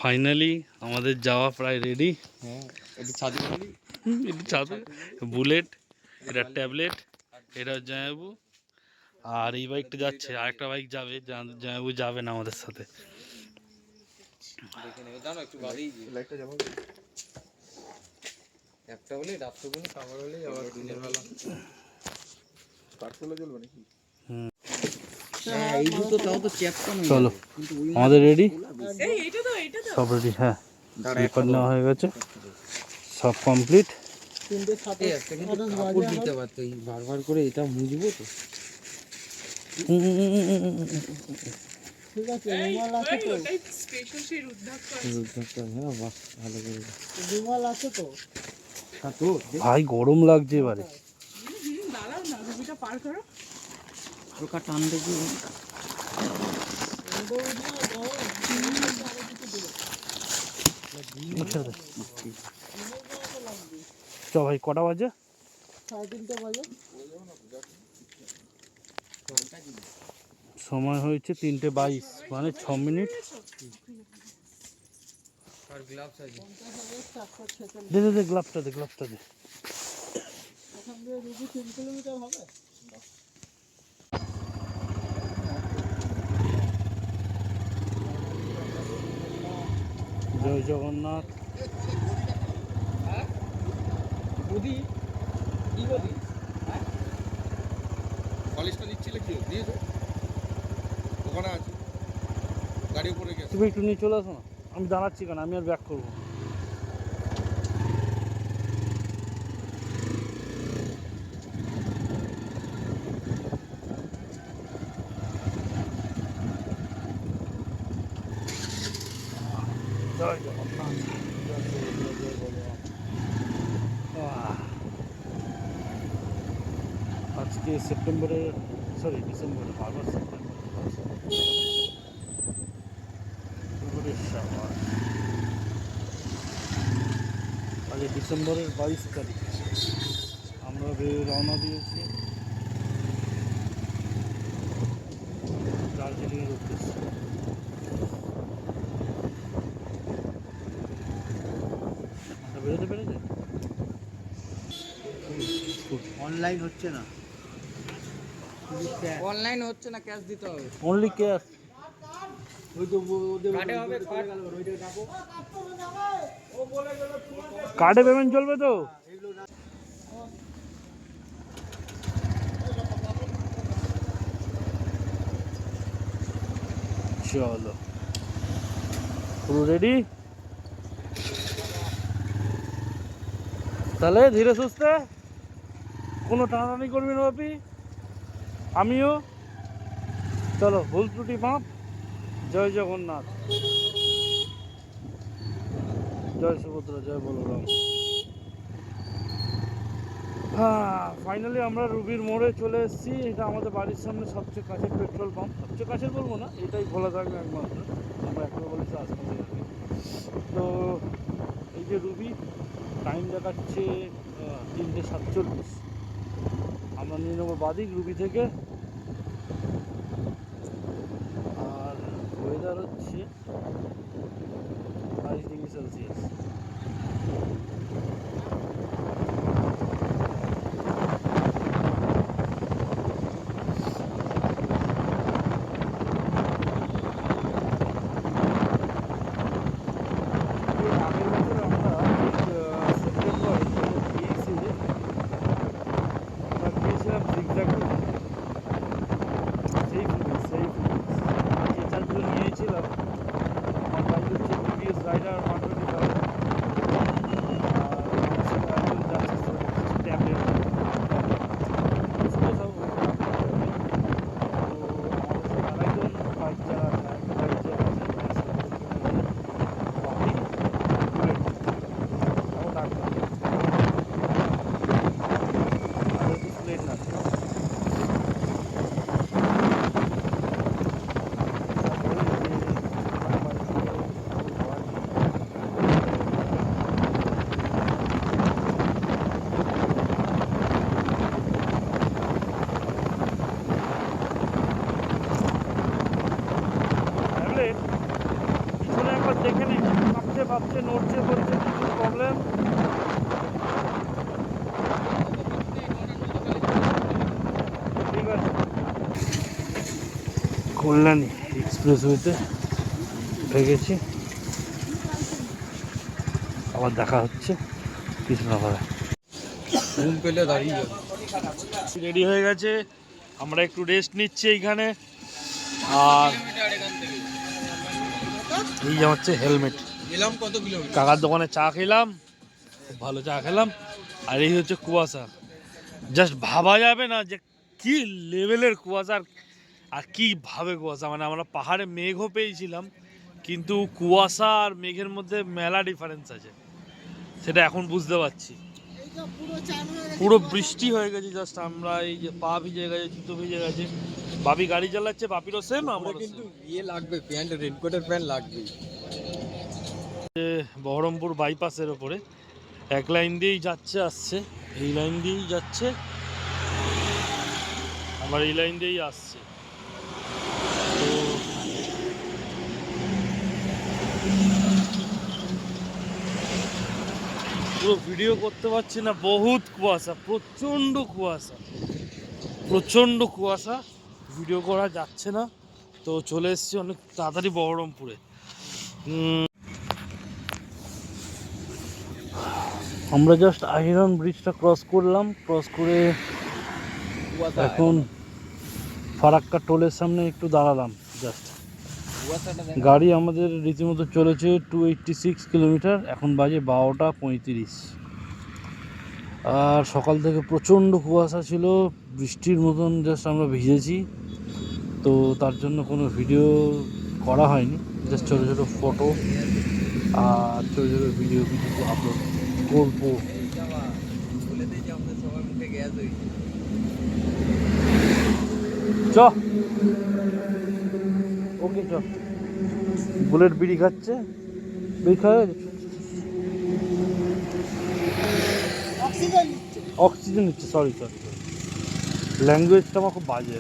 Finally আমাদের যাওয়া প্রায় রেডি। হ্যাঁ, একটু ছাদে বলি। একটু চাঁদে বুলেট, এটা ট্যাবলেট, এটা জামাইবাবু। আর এই বাইকটা যাচ্ছে, আরেকটা বাইক যাবে, জামাইবাবু যাবে না আমাদের সাথে। দেখে নেবে, জানো একটু বাদেই লাইটটা যাবো। একটা হলে রাত্রগুলো খাবার হলে আবার দিনের বেলা কাঠগুলো জ্বলবে নাকি? হ্যাঁ, এই দুটো তাও তো চ্যাপটা নয়। চলো আমাদের রেডি, সব রেডি। হ্যাঁ, স্লিপার নেওয়া হয়ে গেছে, সব কমপ্লিট। কাপড় দিতে পারতো, বারবার করে এটা মুছবো তো। ঠিক আছে, রুমাল আছে তো? হ্যাঁ, বাহ, ভালো করে রুমাল আছে তো? ভাই গরম লাগছে এবারে। হালকা টান দেখি। চ ভাই, কটা বাজে? 3:30 বাজে। সময় হয়েছে 3:22, মানে 6 মিনিট। আর গ্লাভস আছে? দে দে দে, গ্লাভসটা দে, গ্লাভসটা দে। এখান থেকে 3 কিলোমিটার হবে। জয় জগন্নাথ। বদি কি বদি? হ্যাঁ, কলেজটা নিচ্ছিলে কি দিয়েছো? ওখানে আছে, গাড়ি উপরে গেছে। তুমি একটু নিয়ে চলে আসো না, আমি দাঁড়াচ্ছি কেন, আমি আর ব্যাক করবো। জয় জগন্নাথ, জয় জগন্নাথ, জয় ভগবান। আজকে ডিসেম্বরের, বারবার সেপ্টেম্বরের সাবাস। আজ ডিসেম্বরের 22 তারিখ। আমরা রওনা দিয়েছি দার্জিলিংয়ের উদ্দেশ্যে। বেরোতে পেরেছে? অনলাইন হচ্ছে না, অনলাইন হচ্ছে না, ক্যাশ দিতে হবে। Only cash. কার্ডে পেমেন্ট চলবে তো? চলো, পুরো রেডি তাহলে। ধীরে সুস্থে, কোনো টানাটানি করবি না বাপি, আমিও। চলো, ভুল ত্রুটি মাপ। জয় জগন্নাথ, জয় সুভদ্রা, জয় বলরাম। হ্যাঁ, ফাইনালি আমরা রুবির মোড়ে চলে এসেছি। এটা আমাদের বাড়ির সামনে সবচেয়ে কাছের পেট্রোল পাম্প। সবচেয়ে কাছের বলবো না, এটাই খোলা থাকবে একমাত্র। আমরা একবার বলেছি আশপাশে আর কি। তো এই যে রুবি, টাইম দেখাচ্ছে 3:47। আমরা নিয়ে নেবো বাদিক রুবি থেকে। আর ওয়েদার হচ্ছে 22°C। আগের বছর আমরা সেপ্টেম্বরে গিয়েছিলাম জিগজ্যাগ। দেখে নিচ্ছি, কাঁপছে পাচ্ছে, নড়ছে বলছে কিছু প্রবলেম। ঠিক আছে, কল্যাণী এক্সপ্রেসওয়েতে ঢুকেছি, আবার দেখা হচ্ছে কৃষ্ণনগরে। ঘুম পেলে দাঁড়িয়ে যাবে। রেডি হয়ে গেছে, আমরা একটু রেস্ট নিচ্ছি এইখানে। আর এই যে হচ্ছে হেলমেট, এলাম কত কিলোমিটার? কাকার দোকানে চা খেলাম, খুব ভালো চা খেলাম। আর এই হচ্ছে কুয়াশা, জাস্ট ভাবা যাবে না যে কি লেভেলের কুয়াশা আর কীভাবে কুয়াশা। মানে আমরা পাহাড়ে মেঘও পেয়েছিলাম, কিন্তু কুয়াশা আর মেঘের মধ্যে মেলা ডিফারেন্স আছে, সেটা এখন বুঝতে পারছি। পুরো বৃষ্টি হয়ে গেছে, জাস্ট আমরা এই যে পা ভিজে গেছে, জুতো ভিজে গেছে। বাপি গাড়ি চালাচ্ছে, বাপিরও সেম, আমারও কিন্তু same। ইয়ে লাগবে, প্যান্ট, রেনকোটের প্যান্ট লাগবে। বহরমপুর বাইপাসের ওপরে এক লাইন দিয়েই যাচ্ছে আসছে, এই লাইন দিয়েই যাচ্ছে, আবার এই লাইন দিয়েই আসছে। তো পুরো ভিডিও করতে পারছি না, বহুত কুয়াশা, প্রচণ্ড কুয়াশা, প্রচণ্ড কুয়াশা, ভিডিও করা যাচ্ছে না। তো চলে এসেছি অনেক তাড়াতাড়ি বহরমপুরে। আমরা জাস্ট আহিরন ব্রিজটা ক্রস করলাম, ক্রস করে এখন ফারাক্কা টোলের সামনে একটু দাঁড়ালাম জাস্ট। গাড়ি আমাদের রীতিমতো চলেছে 286 কিলোমিটার, এখন বাজে 12:35। আর সকাল থেকে প্রচণ্ড কুয়াশা ছিল, বৃষ্টির মতন জাস্ট আমরা ভিজেছি। তো তার জন্য কোনো ভিডিও করা হয়নি, জাস্ট ছোটো ছোটো ফটো আর ছোটো ছোটো ভিডিও কিছু আপলোড করবো। চ ওকে চ। বুলেট বিড়ি খাচ্ছে, বিড়ি খাওয়া অক্সিজেন নিচ্ছে, সরি সরি, ল্যাঙ্গুয়েজটা আমার খুব বাজে।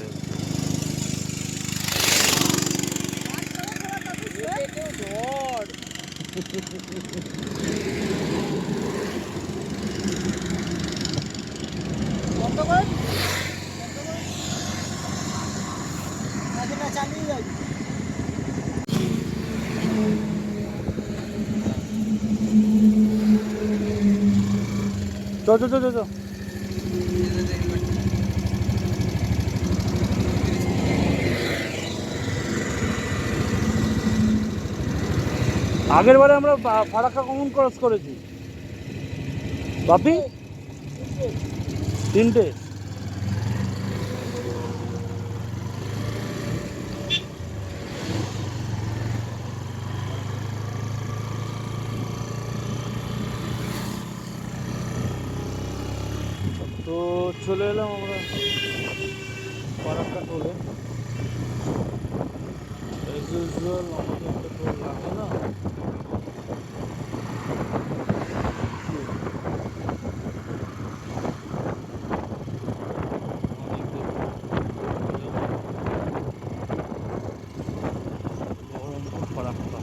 চ চ চ চ চ। আগের বারে আমরা ফারাক্কা কখন ক্রস করেছি বাপি? 3টে। তো চলে এলাম আমরা ফারাক্কা টোলে। এজ ইউজুয়াল আমাদের একটা টোল লাগে না। বহরমপুর ফারাক্কা।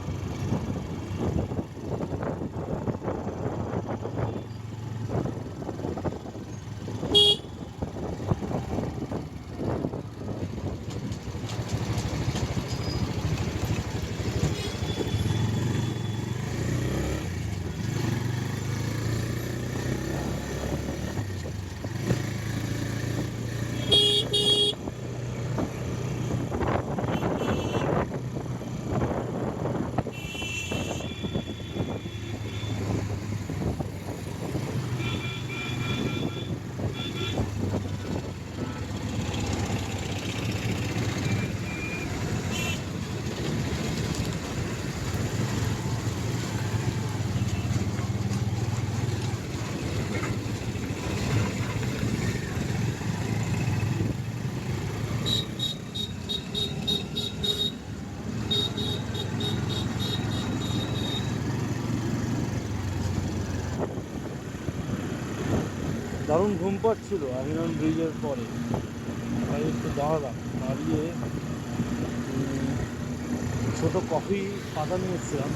দারুণ ঘুম পাচ্ছিল আহিরন ব্রিজের পরে, তাই একটু দাঁড়ালাম, দাঁড়িয়ে ছোট কফি পাতা নিয়ে এসেছিলাম,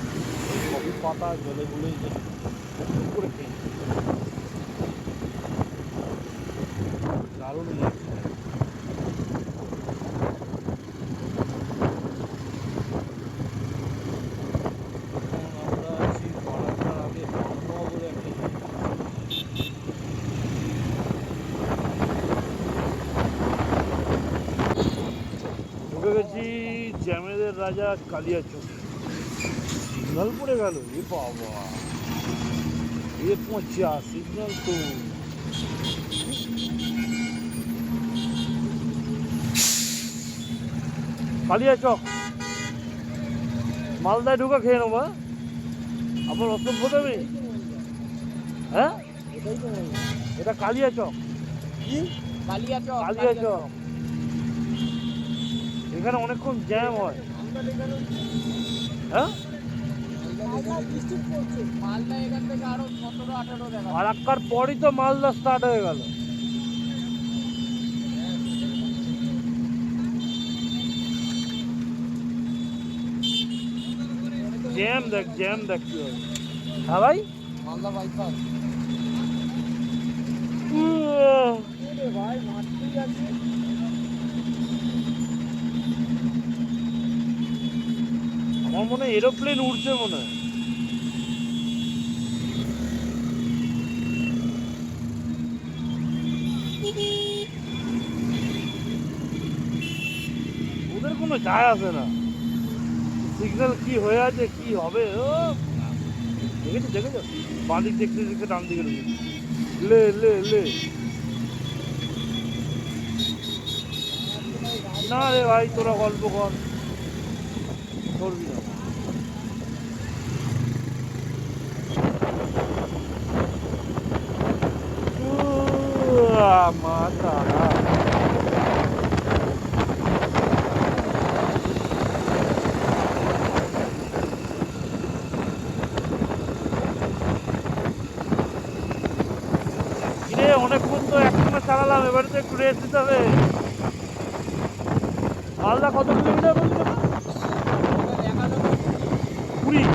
কফি পাতা জলে গুলে করে খেয়ে নিই। দারুণ লাগছে। আমরা আছি বারাসার আগে বামনগর বলে একটা ঢুকে গেছি জ্যামেদের রাজা কালিয়াচক। সিগনাল পড়ে গেল, এ বাবা, এ পচা সিগনাল তো। কালিয়াচক মালদায় ঢুকে খেয়ে নেবো, আবার অসভ্যতা নেই। হ্যাঁ, এটা কালিয়াচক। কালিয়াচক এখানে অনেকক্ষণ জ্যাম হয়। হ্যাঁ, ফারাক্কার পরই তো মালদা স্টার্ট হয়ে গেল। জ্যাম দেখ, জ্যাম দেখ কি হয়। হ্যাঁ ভাই, মালদা বাইপাস ভাই মারতেই আছে। আমার মনে হয় এরোপ্লেন উড়ছে মনে হয়। ওদের কোনো যায় আসে না সিগন্যাল কি হয়ে আছে কি হবে। ও দেখেছো দেখেছো, বাঁ দিক দেখতে দেখতে ডান দিকে ঢুকে লে লে লে। না রে ভাই, তোরা গল্প কর, করবি না। মা তারা অনেকক্ষণ তো একসঙ্গে চালালাম, এবারে তো একটু রেস্ট দিতে হবে। মালদা কত কিলোমিটার বলছিল? 20।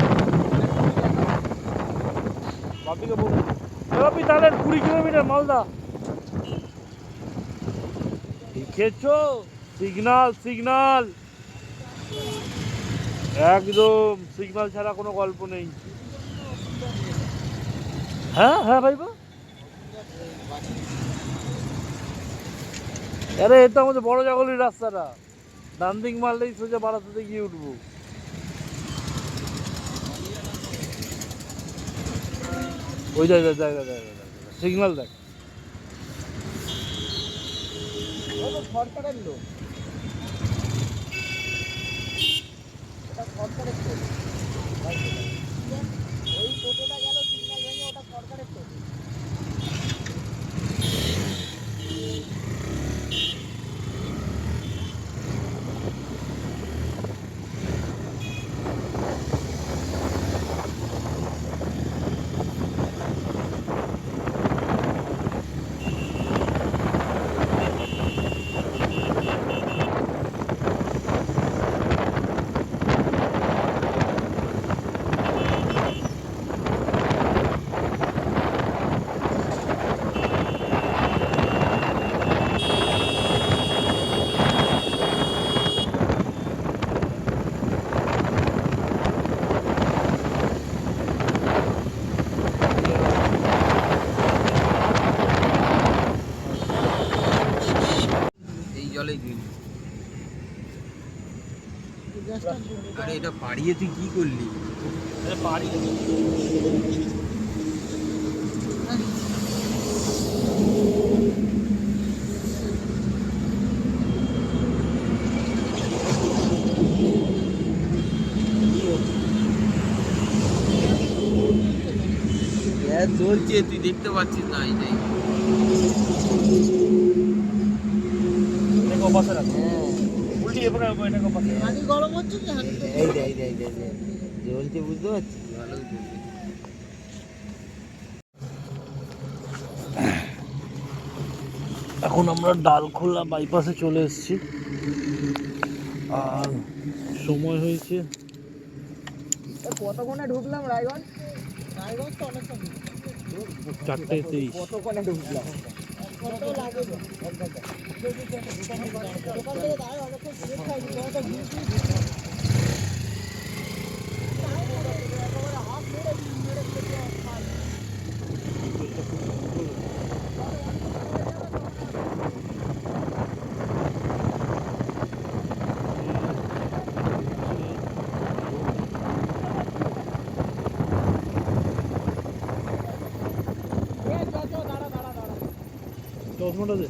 বাপিকে বলুন, বাপি তাহলে 20 কিলোমিটার মালদা। দেখেছো, সিগনাল সিগনাল একদম, সিগনাল ছাড়া কোনো গল্প নেই। হ্যাঁ হ্যাঁ ভাইবা, আরে এটা আমাদের বড় জাগলির রাস্তাটা, ডান দিক মারলেই সোজা বারাসাতে গিয়ে উঠবো। ওই জায়গা জায়গা জায়গা সিগনাল দেখ। সরকারের লোক, এটা সরকারের লোক। ওই টোটোটা গেল সিগন্যাল ভেঙে, ওটা সরকারের টোটো। এই জলে আরে এটা বাড়িয়ে তুই কি করলি? বাড়ি গ্যাস জ্বলছে, তুই দেখতে পাচ্ছিস না? এই হাঁড়ি গরম হচ্ছে কি? হাঁড়ি জ্বলছে, বুঝতে পারছিস? ভালো এখন আমরা ডালখোলা বাইপাসে চলে এসেছি, আর সময় হয়েছে কতক্ষণে ঢুকলাম রায়গঞ্জ? রায়গঞ্জ তো অনেকটা 4:23। কতক্ষণে ঢুকলাম? কত লাগে গো? এক ঘন্টা। দোকান থেকে দাঁড়ায় অনেকক্ষণ ব্রেক খাইনি, তোমার তো ভিড় ছিল। একেবারে হাত মেরে মেরে খেতে খাই। চশমাটা দে।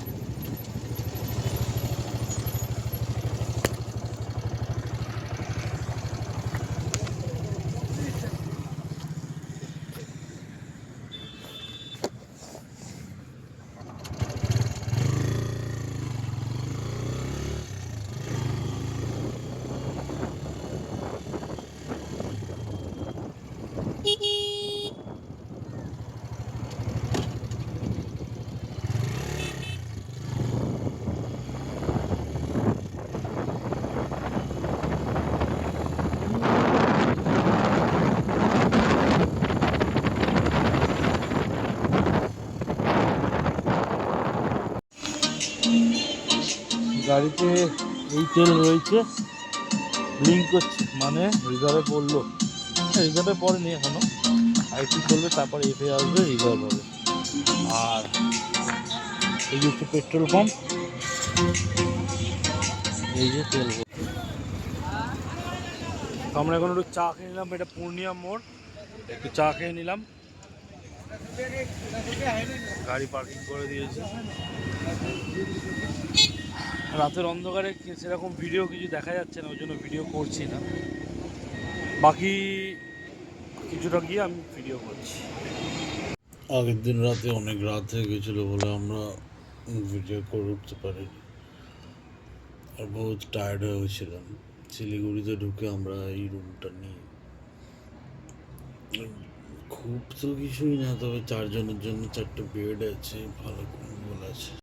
গাড়িতে এই তেল রয়েছে, ব্লিঙ্ক করছে মানে রিজার্ভে পড়লো। রিজার্ভে পড়েনি এখনো, আইটি চলবে, তারপর এফে আসবে, রিজার্ভ হবে। আর এই যে হচ্ছে পেট্রোল পাম্প, এই যে তেল। আমরা এখন একটু চা খেয়ে নিলাম, এটা পূর্ণিয়া মোড়, একটু চা খেয়ে নিলাম, গাড়ি পার্কিং করে দিয়েছি। রাতের অন্ধকারে সেরকম ভিডিও কিছু দেখা যাচ্ছে না, ওই জন্য ভিডিও করছি না, বাকি কিছুটা গিয়ে আমি ভিডিও করছি। আগের দিন রাতে অনেক রাত হয়ে গেছিলো বলে আমরা ভিডিও করে উঠতে পারিনি, আর বহুত টায়ার্ড হয়ে গেছিলাম। শিলিগুড়িতে ঢুকে আমরা এই রুমটা নিই, খুব তো কিছুই না, তবে 4 জনের জন্য 4টে বেড আছে, ভালো কম্বল আছে।